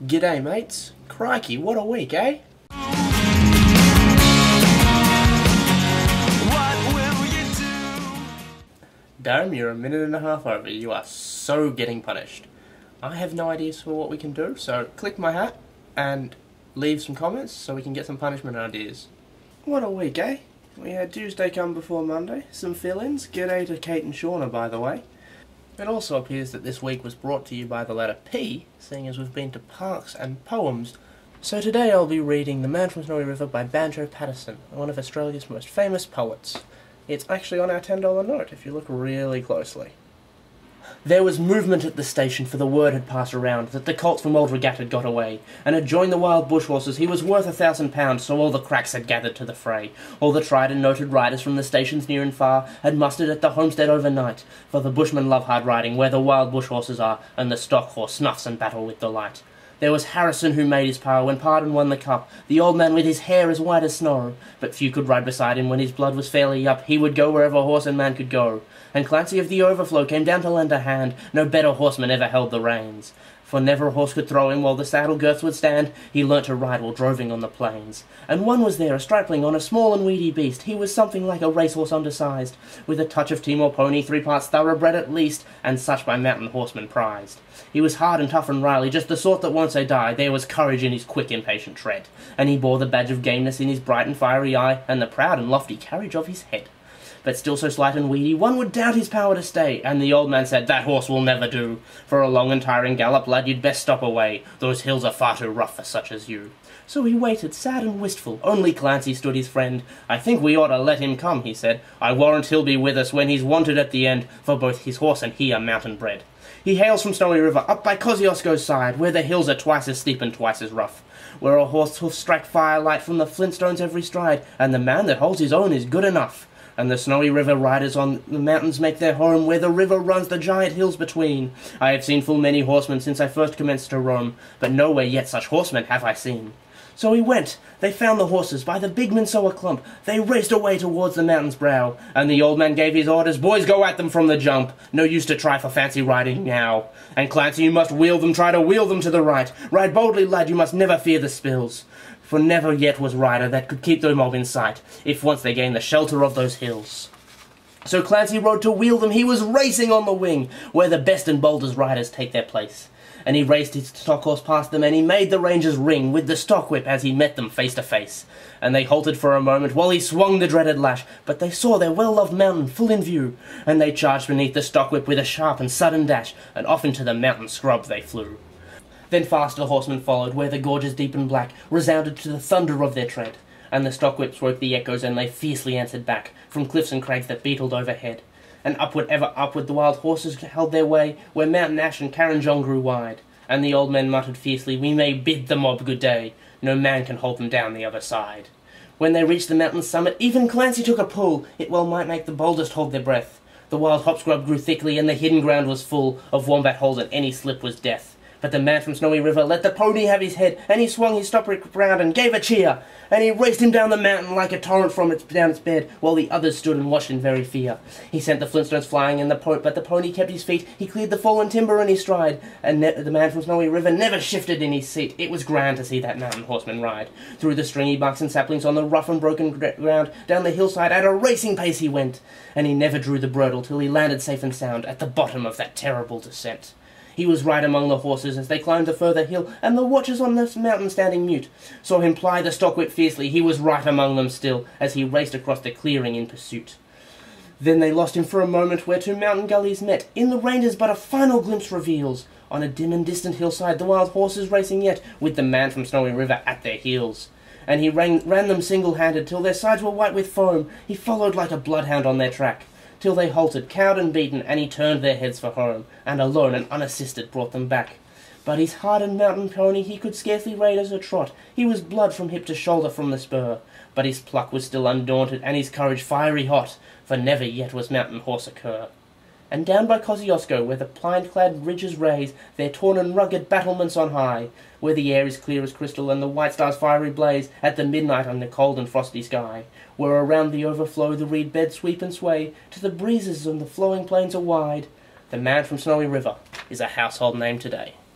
G'day mates. Crikey, what a week, eh? What will you do? Darren, you're a minute and a half over. You are so getting punished. I have no ideas for what we can do, so click my hat and leave some comments so we can get some punishment ideas. What a week, eh? We had Tuesday come before Monday, some fill-ins. G'day to Kate and Shauna, by the way. It also appears that this week was brought to you by the letter P, seeing as we've been to parks and poems. So today I'll be reading The Man from Snowy River by Banjo Paterson, one of Australia's most famous poets. It's actually on our $10 note if you look really closely. There was movement at the station, for the word had passed around that the colt from old Regat had got away, and had joined the wild bush horses. He was worth £1,000, so all the cracks had gathered to the fray. All the tried and noted riders from the stations near and far had mustered at the homestead overnight, for the bushmen love hard riding where the wild bush horses are, and the stock horse snuffs and battle with delight. There was Harrison who made his power when Pardon won the cup, the old man with his hair as white as snow, but few could ride beside him when his blood was fairly up. He would go wherever horse and man could go. And Clancy of the Overflow came down to lend a hand, no better horseman ever held the reins. For never a horse could throw him while the saddle girths would stand, he learnt to ride while droving on the plains. And one was there, a stripling on a small and weedy beast, he was something like a racehorse undersized, with a touch of team or pony, 3 parts thoroughbred at least, and such by mountain horsemen prized. He was hard and tough and wily, just the sort that won't say die. There was courage in his quick, impatient tread, and he bore the badge of gameness in his bright and fiery eye, and the proud and lofty carriage of his head. But still so slight and weedy, one would doubt his power to stay, and the old man said, "That horse will never do. For a long and tiring gallop, lad, you'd best stop away. Those hills are far too rough for such as you." So he waited, sad and wistful. Only Clancy stood his friend. "I think we ought to let him come," he said. "I warrant he'll be with us when he's wanted at the end, for both his horse and he are mountain bred. He hails from Snowy River, up by Kosciuszko's side, where the hills are twice as steep and twice as rough, where a horse hoofs strike firelight from the flintstones every stride, and the man that holds his own is good enough. And the Snowy River riders on the mountains make their home, where the river runs the giant hills between. I have seen full many horsemen since I first commenced to roam, but nowhere yet such horsemen have I seen." So he went. They found the horses by the big Minsoa clump. They raced away towards the mountain's brow, and the old man gave his orders, "Boys, go at them from the jump. No use to try for fancy riding now. And Clancy, you must wheel them, try to wheel them to the right. Ride boldly, lad, you must never fear the spills. For never yet was rider that could keep the mob in sight, if once they gained the shelter of those hills." So Clancy rode to wheel them. He was racing on the wing, where the best and boldest riders take their place. And he raced his stock horse past them, and he made the rangers ring with the stock whip as he met them face to face. And they halted for a moment while he swung the dreaded lash, but they saw their well-loved mountain full in view, and they charged beneath the stock whip with a sharp and sudden dash, and off into the mountain scrub they flew. Then fast the horsemen followed, where the gorges deep and black resounded to the thunder of their tread, and the stock whips woke the echoes, and they fiercely answered back from cliffs and crags that beetled overhead. And upward, ever upward, the wild horses held their way, where mountain ash and caranjong grew wide. And the old men muttered fiercely, "We may bid the mob good day. No man can hold them down the other side." When they reached the mountain's summit, even Clancy took a pull. It well might make the boldest hold their breath. The wild hop scrub grew thickly, and the hidden ground was full of wombat holes, and any slip was death. But the man from Snowy River let the pony have his head, and he swung his stopper round and gave a cheer, and he raced him down the mountain like a torrent from down its bed, while the others stood and watched in very fear. He sent the flintstones flying, and but the pony kept his feet. He cleared the fallen timber in his stride, and the man from Snowy River never shifted in his seat. It was grand to see that mountain horseman ride through the stringy barks and saplings on the rough and broken ground. Down the hillside at a racing pace he went, and he never drew the bridle till he landed safe and sound at the bottom of that terrible descent. He was right among the horses as they climbed the further hill, and the watchers on this mountain standing mute saw him ply the stock whip fiercely. He was right among them still, as he raced across the clearing in pursuit. Then they lost him for a moment where 2 mountain gullies met. In the ranges but a final glimpse reveals, on a dim and distant hillside, the wild horses racing yet, with the man from Snowy River at their heels. And he ran them single-handed till their sides were white with foam. He followed like a bloodhound on their track, till they halted, cowed and beaten, and he turned their heads for home, and alone and unassisted brought them back. But his hardened mountain pony he could scarcely ride as a trot. He was blood from hip to shoulder from the spur, but his pluck was still undaunted, and his courage fiery hot, for never yet was mountain horse a cur. And down by Kosciuszko, where the pine-clad ridges raise their torn and rugged battlements on high, where the air is clear as crystal and the white stars fiery blaze at the midnight on the cold and frosty sky, where around the overflow the reed beds sweep and sway to the breezes and the flowing plains are wide, the man from Snowy River is a household name today.